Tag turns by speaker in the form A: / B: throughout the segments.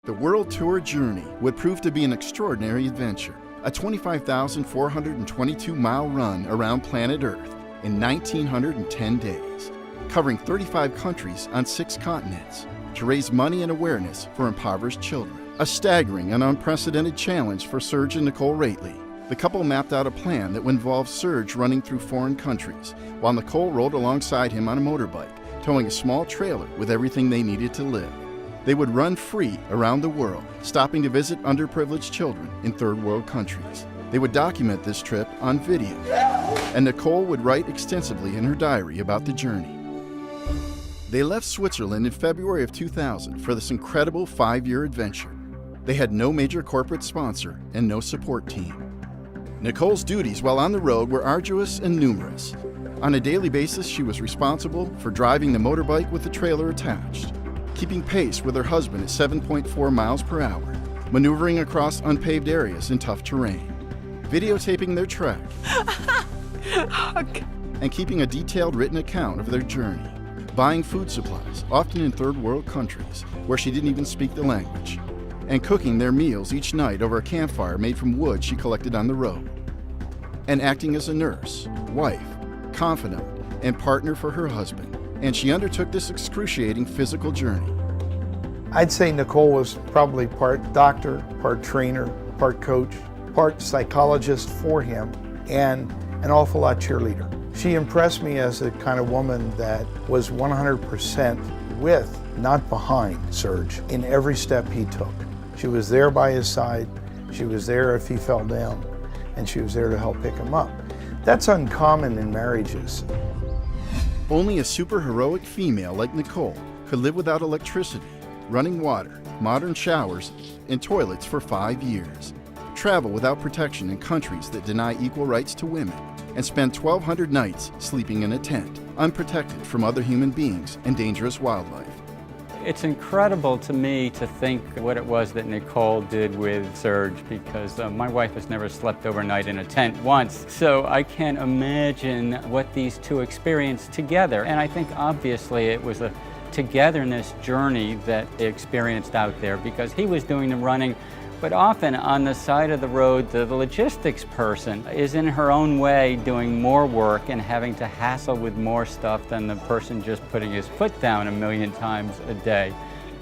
A: The World Tour journey would prove to be an extraordinary adventure, a 25,422-mile run around planet Earth in 1,910 days, covering 35 countries on 6 continents to raise money and awareness for impoverished children. A staggering and unprecedented challenge for Serge and Nicole Rately. The couple mapped out a plan that would involve Serge running through foreign countries, while Nicole rode alongside him on a motorbike, towing a small trailer with everything they needed to live. They would run free around the world, stopping to visit underprivileged children in third world countries. They would document this trip on video, and Nicole would write extensively in her diary about the journey. They left Switzerland in February of 2000 for this incredible 5-year adventure. They had no major corporate sponsor and no support team. Nicole's duties while on the road were arduous and numerous. On a daily basis, she was responsible for driving the motorbike with the trailer attached, keeping pace with her husband at 7.4 miles per hour, maneuvering across unpaved areas in tough terrain, videotaping their trek, and keeping a detailed written account of their journey, buying food supplies, often in third world countries where she didn't even speak the language, and cooking their meals each night over a campfire made from wood she collected on the road, and acting as a nurse, wife, confidant, and partner for her husband. And she undertook this excruciating physical journey.
B: I'd say Nicole was probably part doctor, part trainer, part coach, part psychologist for him, and an awful lot cheerleader. She impressed me as the kind of woman that was 100% with, not behind, Serge in every step he took. She was there by his side, she was there if he fell down, and she was there to help pick him up. That's uncommon in marriages.
A: Only a superheroic female like Nicole could live without electricity, running water, modern showers, and toilets for 5 years, travel without protection in countries that deny equal rights to women, and spend 1,200 nights sleeping in a tent, unprotected from other human beings and dangerous wildlife.
C: It's incredible to me to think what it was that Nicole did with Serge, because my wife has never slept overnight in a tent once. So I can't imagine what these two experienced together. And I think obviously it was a togetherness journey that they experienced out there, because he was doing the running, but often on the side of the road, the logistics person is in her own way doing more work and having to hassle with more stuff than the person just putting his foot down 1,000,000 times a day.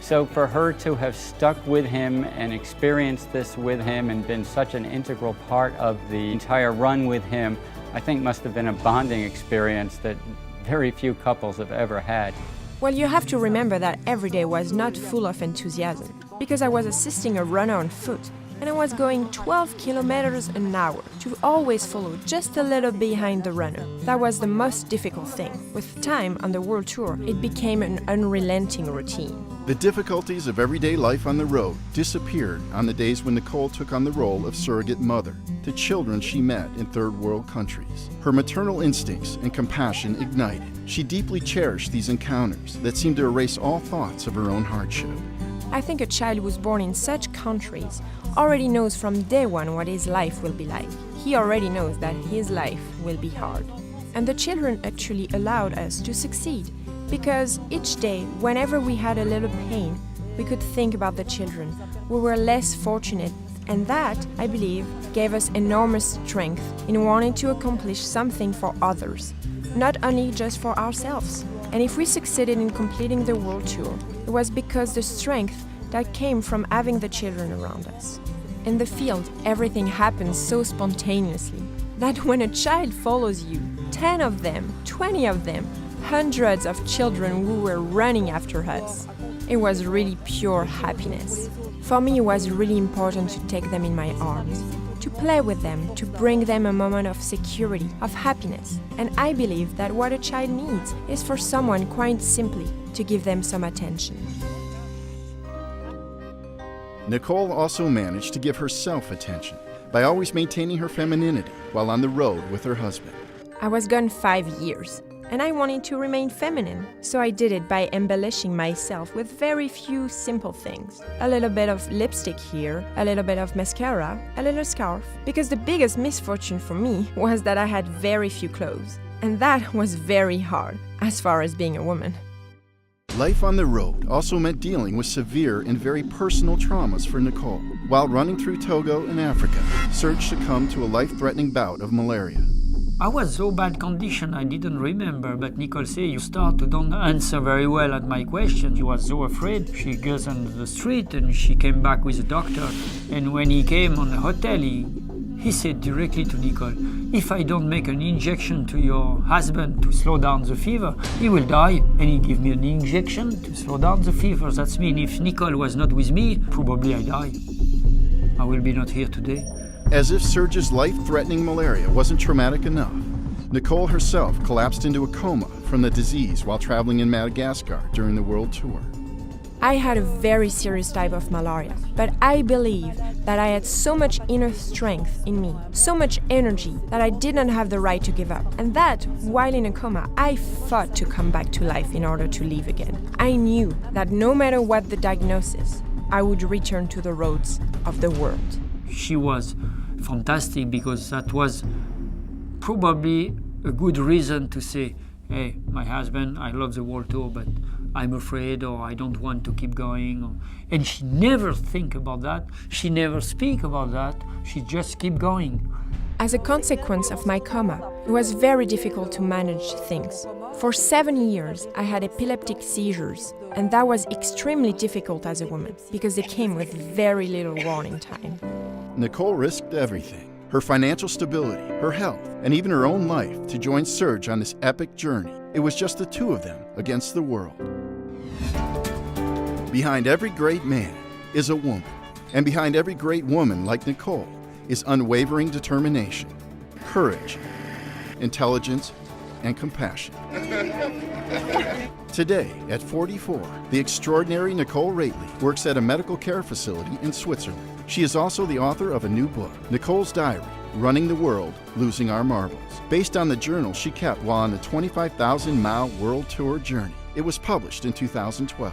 C: So for her to have stuck with him and experienced this with him and been such an integral part of the entire run with him, I think must have been a bonding experience that very few couples have ever had.
D: Well, you have to remember that every day was not full of enthusiasm, because I was assisting a runner on foot, and I was going 12 kilometers an hour to always follow just a little behind the runner. That was the most difficult thing. With time on the World Tour, it became an unrelenting routine.
A: The difficulties of everyday life on the road disappeared on the days when Nicole took on the role of surrogate mother to children she met in third world countries. Her maternal instincts and compassion ignited. She deeply cherished these encounters that seemed to erase all thoughts of her own hardship.
D: I think a child who's born in such countries already knows from day one what his life will be like. He already knows that his life will be hard. And the children actually allowed us to succeed, because each day, whenever we had a little pain, we could think about the children. We were less fortunate, and that, I believe, gave us enormous strength in wanting to accomplish something for others, not only just for ourselves. And if we succeeded in completing the World Tour, it was because the strength that came from having the children around us. In the field, everything happens so spontaneously that when a child follows you, 10 of them, 20 of them, hundreds of children who were running after us, it was really pure happiness. For me, it was really important to take them in my arms, to play with them, to bring them a moment of security, of happiness. And I believe that what a child needs is for someone quite simply to give them some attention.
A: Nicole also managed to give herself attention by always maintaining her femininity while on the road with her husband.
D: I was gone 5 years, and I wanted to remain feminine, so I did it by embellishing myself with very few simple things. A little bit of lipstick here, a little bit of mascara, a little scarf, because the biggest misfortune for me was that I had very few clothes, and that was very hard as far as being a woman.
A: Life on the road also meant dealing with severe and very personal traumas for Nicole. While running through Togo and Africa, Serge succumbed to a life-threatening bout of malaria.
E: I was so bad condition I didn't remember, but Nicole said, you start to don't answer very well at my question. She was so afraid. She goes on the street and she came back with a doctor. And when he came on the hotel, he said directly to Nicole, if I don't make an injection to your husband to slow down the fever, he will die. And he gave me an injection to slow down the fever. That means if Nicole was not with me, probably I die. I will be not here today.
A: As if Serge's life-threatening malaria wasn't traumatic enough, Nicole herself collapsed into a coma from the disease while traveling in Madagascar during the world tour.
D: I had a very serious type of malaria, but I believe that I had so much inner strength in me, so much energy, that I didn't have the right to give up. And that, while in a coma, I fought to come back to life in order to live again. I knew that no matter what the diagnosis, I would return to the roads of the world.
E: She was fantastic because that was probably a good reason to say, hey, my husband, I love the world tour, but I'm afraid or I don't want to keep going. And she never think about that. She never speak about that. She just keep going.
D: As a consequence of my coma, it was very difficult to manage things. For 7 years, I had epileptic seizures, and that was extremely difficult as a woman because they came with very little warning time.
A: Nicole risked everything, her financial stability, her health, and even her own life to join Serge on this epic journey. It was just the two of them against the world. Behind every great man is a woman, and behind every great woman like Nicole is unwavering determination, courage, intelligence, and compassion. Today, at 44, the extraordinary Nicole Rately works at a medical care facility in Switzerland. She is also the author of a new book, Nicole's Diary, Running the World, Losing Our Marbles, based on the journal she kept while on the 25,000-mile world tour journey. It was published in 2012.